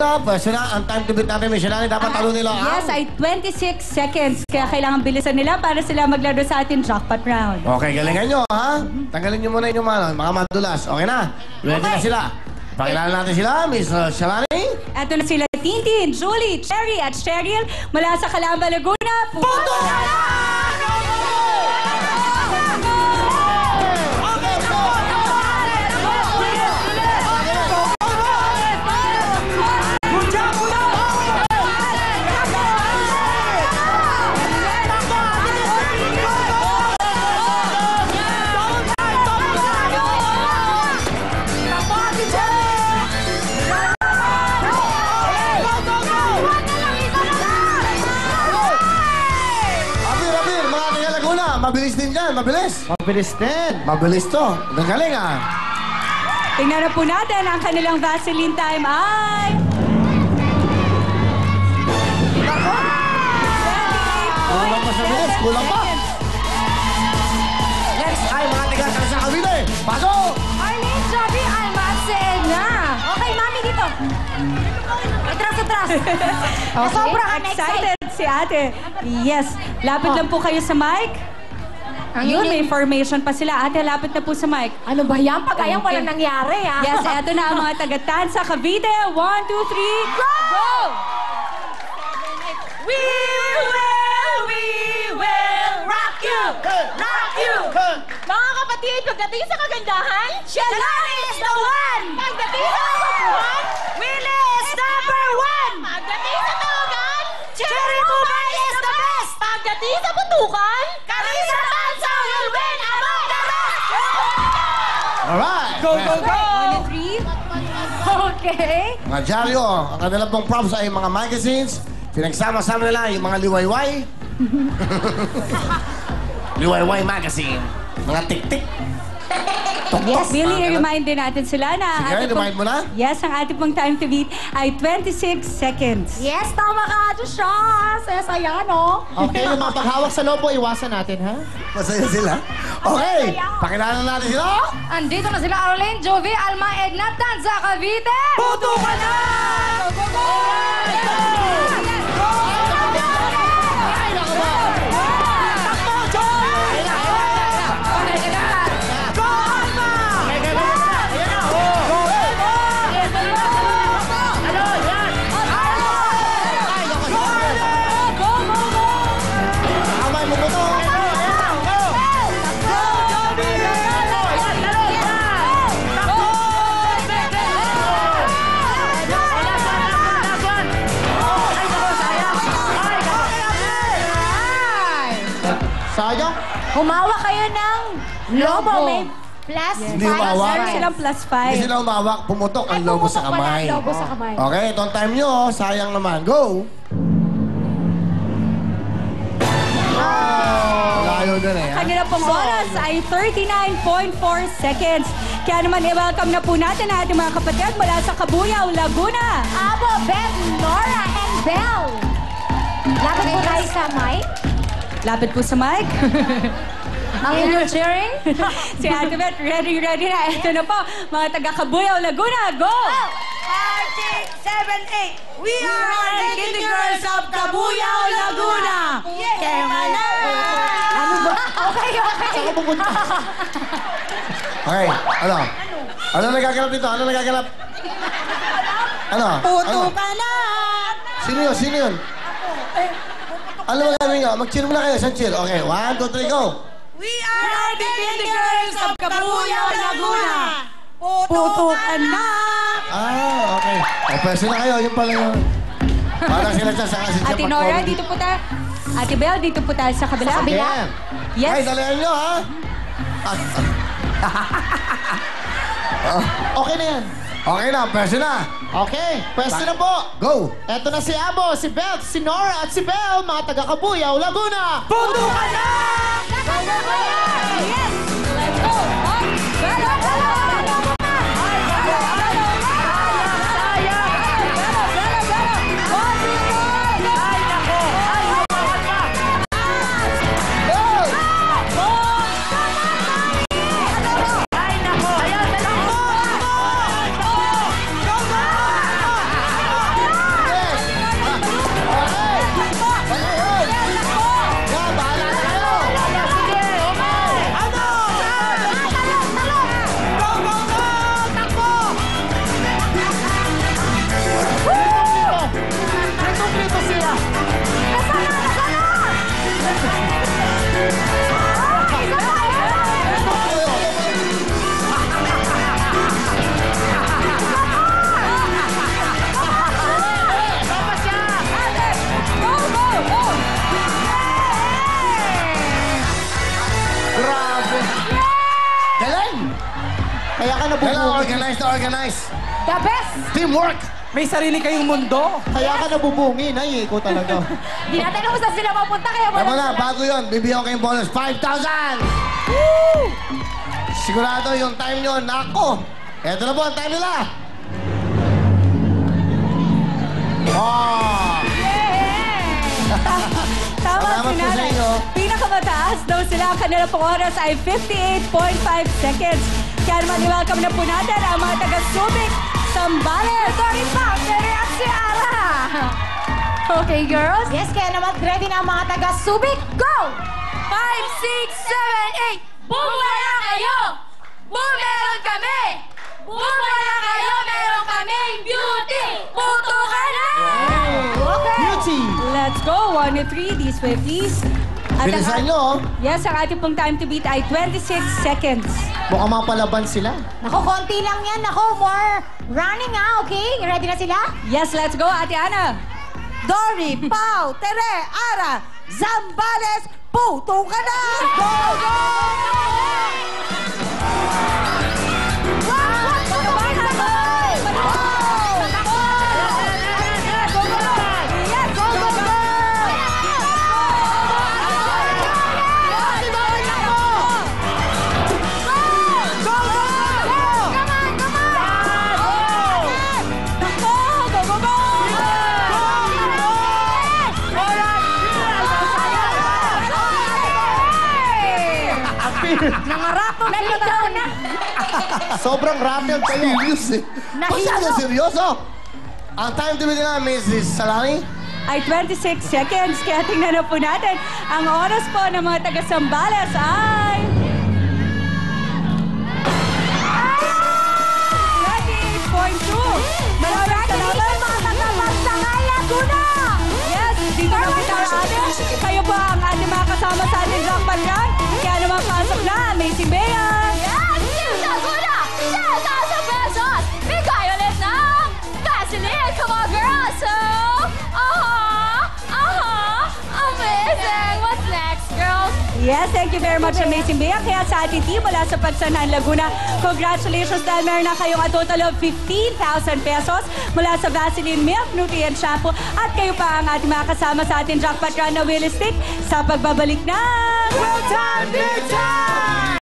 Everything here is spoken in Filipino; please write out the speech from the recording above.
Pwede na, ang time to beat natin, Michelani, dapat talo nila. Yes, ay 26 seconds. Kaya kailangan bilisan nila para sila maglaro sa ating jackpot round. Okay, galingan nyo, ha? Tanggalin nyo muna yung mga madulas. Okay na? Ready na sila. Pakilala natin sila, Miss Shalani. Eto na sila, Tintin, Julie, Cherry at Cheryl mula sa Calamba, Laguna. Puto na lang! Mabilis din yan, mabilis. Mabilis din. Mabilis to. Nagaling ah. Tingnan na po natin ang kanilang Vaseline time ay... Kulang pa sa bilis, kulang pa. Next ay mga tigatang sa kabila. Pasok! Arlene, Joby, Almacen na. Okay, mami dito. Atras. Sobrang excited si ate. Yes, lapit lang po kayo sa mic. Yun, may formation pa sila. Ate, lapit na po sa mic. Ano ba yan? Pagayang walang nangyari, ah. Yes, eto na ang mga taga-tansa Cavite. 1, 2, 3, go! We will rock you! Rock you! Mga kapatid, pagdating sa kagandahan, Shalani is the one! Pagdating sa kagandahan, Willie is number one! Pagdating sa tawagan, Cherry Bumay is the best! Pagdating sa putukan, Carissa Tanza will win among the rest! Alright! Go, go, go! 1, 2, 3. Okay. Mga dyaryo, ang kanilang pong props ay mga magazines. Pinagsama-sama nila yung mga liwayway. Liwayway magazine. Mga tik-tik. Yes, Billy, i-remind din natin sila na... Sige, remind mo na? Yes, ang ating pong time to beat ay 26 seconds. Yes, tama ka, Joshua! Saya-saya, no? Okay, yung mga paghawak sa lobo, iwasan natin, ha? Masaya sila. Okay, pakilala natin sila. Andito na sila, Arlene, Jovi, Alma, Edna, Tanza, Cavite! Puto ka na! Go, go, go! Sayang. Humawa kayo ng lobo. May plus 5. Hindi humawak. Meron silang plus 5. Hindi sila umawak, pumutok ang lobo sa kamay. Lobo sa kamay. Okay, itong time nyo, sayang naman. Go! Layo din eh, ha? Kanila pong oras ay 39.4 seconds. Kaya naman i-welcome na po natin ang ating mga kapatid mula sa Cabuyao, Laguna. Abo, Beth, Nora, and Belle. Lapit po tayo sa mic. Lapit po sa mic. Ang inyong cheering. Si Ate Beth, ready na. Ito na po, mga taga-Cabuyao, Laguna. Go! 5, 6, 7, 8. We are the Kitty Girls of Cabuyao, Laguna. Ano ba? Okay. Saan ka pupunta? Okay, ano? Ano nagaganap dito? Ano nagaganap? Ano? Puto Ano? ka na! Sino yun? Ano ba gagawin nyo? Mag-cheer muna kayo. Saan cheer? Okay, 1, 2, 3, go! We are the Kitty Girls of Cabuyao, Laguna. Puto ka na! Okay. O, pwede na kayo. Yung pala yun. Parang sila sa kasi siya Ate Nora, dito po tayo. Ate Belle, dito po tayo sa kabila. Yeah. Yes. Ay, dalihan nyo, ha? Okay na yan. Okay na, pwede na. Okay, pwesto na po. Go! Eto na si Abo, si Beth, si Nora at si Belle, mga taga-Cabuyao, Laguna. Puto ka na! Yes! Let's go! Kailangan nabubungi. organize. The best! Teamwork! May sarili kayong mundo. Kaya ka nabubungi, Nay. Ikaw talaga. Di natin alam kung saan sila mapunta, kaya Tama wala na, sila. bago yun, bibigyan ko kayong bonus, 5,000! Sigurado yung time nyo, nako! Eto na po ang time nila! Oh! Tama Salamat si po sa Nanay. inyo. Pinakamataas daw sila. Ang kanila pong oras ay 58.5 seconds. Kaya naman, i-welcome na po natin ang mga taga-Subic, Sambales. Sorry pa, Tere at si Ara. Okay, girls? Yes, kaya naman ready na ang mga taga-Subic. Go! 5, 6, 7, 8. Bumaya kayo! Bumeron kami! Bumaya kayo! Meron kaming beauty! Puto ka na! Okay. Beauty! Let's go. 1 to 3, these 50s. At Bilisan ang- nyo, oh. Yes, ang ating pong time to beat ay 26 seconds. Mukhang mapalaban sila. Naku, konti lang yan. Naku, more running okay? Ready na sila? Yes, let's go, Ate Ana. Dory, Pau, Tere, Ara, Zambales, puto ka na! Go, go! Nangaratol sila daw na. Sobrang rattled kayo. Serious eh. Masyado seryoso. Ang time to beat nila, Mrs. Salani. Ay 26 seconds. Kaya tingnan na po natin. Ang oras po ng mga taga-Sambales ay... 28.2. Maraming salamat. Mga taga-Pagsangay, Laguna! Yes, dito na kita atin. Kayo po ang ating mga kasama sa ating jackpot run. Kaya naman pasok na, Amazing Bea. Yes! Team Laguna! 10,000 pesos! Bigay ulit ng gasoline! Come on, girls! So, amazing! What's next, girls? Yes, thank you very much, Amazing Bea. Kaya sa ating team mula sa Pagsanaan, Laguna, congratulations dahil meron na kayong a total of 15,000 pesos mula sa Vaseline Milk Nutrient Shampoo at kayo pa ang ating mga kasama sa ating jackpot run na Willy Stick sa pagbabalik ng... Well time, big time!